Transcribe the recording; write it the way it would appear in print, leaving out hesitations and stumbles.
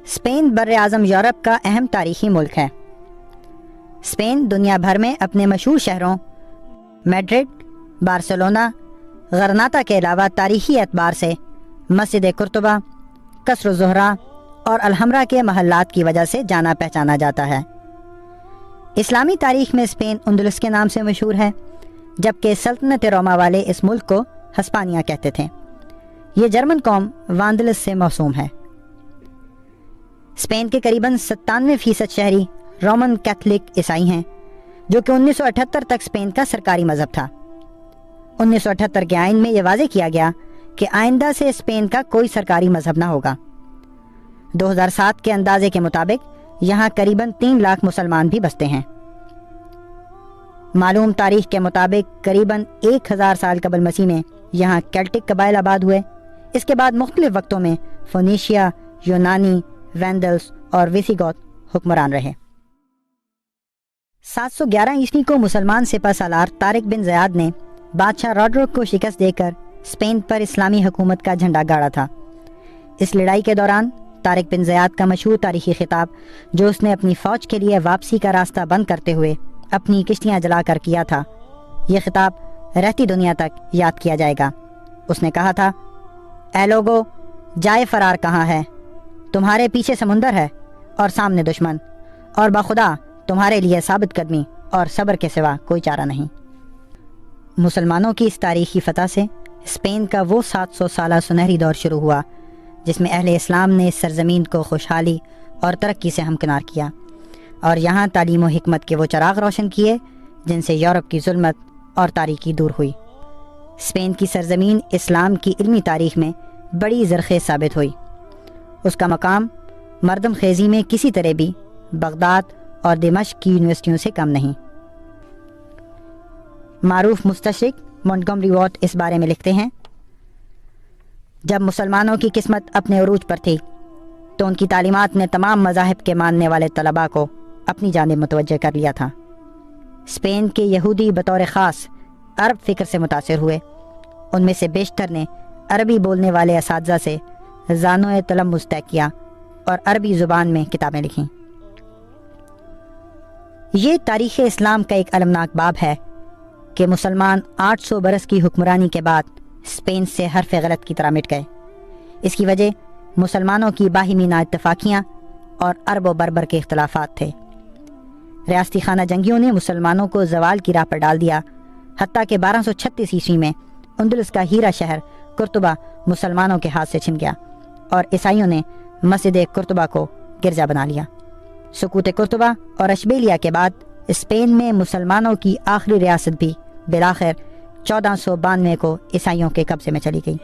Spain بر اعظم Europe کا اہم تاریخی ملک ہے۔ اسپین دنیا بھر میں اپنے مشہور شہروں میڈرڈ، بارسلونا، غرناطہ کے علاوہ تاریخی اعتبار سے مسجد قرطبہ، قصر الزہرا اور الحمرا کے محلات کی وجہ سے جانا پہچانا جاتا ہے۔ اسلامی تاریخ میں اسپین اندلس کے نام سے مشہور ہے، جبکہ سلطنت روما والے اس ملک کو ہسپانیہ کہتے تھے۔ یہ جرمن قوم واندلس سے موسوم ہے۔ اسپین کے قریباً 97% شہری رومن کیتھولک عیسائی ہیں، جو کہ 1978 تک اسپین کا سرکاری مذہب تھا۔ 1978 کے آئین میں یہ واضح کیا گیا کہ آئندہ سے اسپین کا کوئی سرکاری مذہب نہ ہوگا۔ 2007 کے اندازے کے مطابق یہاں قریباً 3 لاکھ مسلمان بھی بستے ہیں۔ معلوم تاریخ کے مطابق قریباً 1000 سال قبل مسیح میں یہاں کیلٹک قبائل آباد ہوئے۔ اس کے بعد مختلف وقتوں میں فونیشیا، یونانی، وینڈلز اور ویسیگوت حکمران رہے۔ 711 عیسوی کو مسلمان سپہ سالار طارق بن زیاد نے بادشاہ راڈرک کو شکست دے کر اسپین پر اسلامی حکومت کا جھنڈا گاڑا تھا۔ اس لڑائی کے دوران طارق بن زیاد کا مشہور تاریخی خطاب، جو اس نے اپنی فوج کے لیے واپسی کا راستہ بند کرتے ہوئے اپنی کشتیاں جلا کر کیا تھا، یہ خطاب رہتی دنیا تک یاد کیا جائے گا۔ اس نے کہا تھا، اے لوگو، جائے فرار کہاں ہے؟ تمہارے پیچھے سمندر ہے اور سامنے دشمن، اور بخدا تمہارے لیے ثابت قدمی اور صبر کے سوا کوئی چارہ نہیں۔ مسلمانوں کی اس تاریخی فتح سے اسپین کا وہ 700 سالہ سنہری دور شروع ہوا، جس میں اہل اسلام نے اس سرزمین کو خوشحالی اور ترقی سے ہمکنار کیا، اور یہاں تعلیم و حکمت کے وہ چراغ روشن کیے جن سے یورپ کی ظلمت اور تاریکی دور ہوئی۔ اسپین کی سرزمین اسلام کی علمی تاریخ میں بڑی زرخیز ثابت ہوئی۔ اس کا مقام مردم خیزی میں کسی طرح بھی بغداد اور دمشق کی یونیورسٹیوں سے کم نہیں۔ معروف مستشرق مونٹگومری واٹ اس بارے میں لکھتے ہیں، جب مسلمانوں کی قسمت اپنے عروج پر تھی تو ان کی تعلیمات نے تمام مذاہب کے ماننے والے طلباء کو اپنی جانب متوجہ کر لیا تھا۔ اسپین کے یہودی بطور خاص عرب فکر سے متاثر ہوئے۔ ان میں سے بیشتر نے عربی بولنے والے اساتذہ سے زانوِ تلمذ طے کیا اور عربی زبان میں کتابیں لکھیں۔ یہ تاریخ اسلام کا ایک المناک باب ہے کہ مسلمان 800 برس کی حکمرانی کے بعد اسپین سے حرف غلط کی طرح مٹ گئے۔ اس کی وجہ مسلمانوں کی باہمی نا اتفاقیاں اور عرب و بربر کے اختلافات تھے۔ ریاستی خانہ جنگیوں نے مسلمانوں کو زوال کی راہ پر ڈال دیا، حتیٰ کہ 1236 عیسوی میں اندلس کا ہیرا شہر قرطبہ مسلمانوں کے ہاتھ سے چھن گیا اور عیسائیوں نے مسجد قرطبہ کو گرجا بنا لیا۔ سقوط قرطبہ اور اشبیلیہ کے بعد اسپین میں مسلمانوں کی آخری ریاست بھی بالآخر 1492 کو عیسائیوں کے قبضے میں چلی گئی۔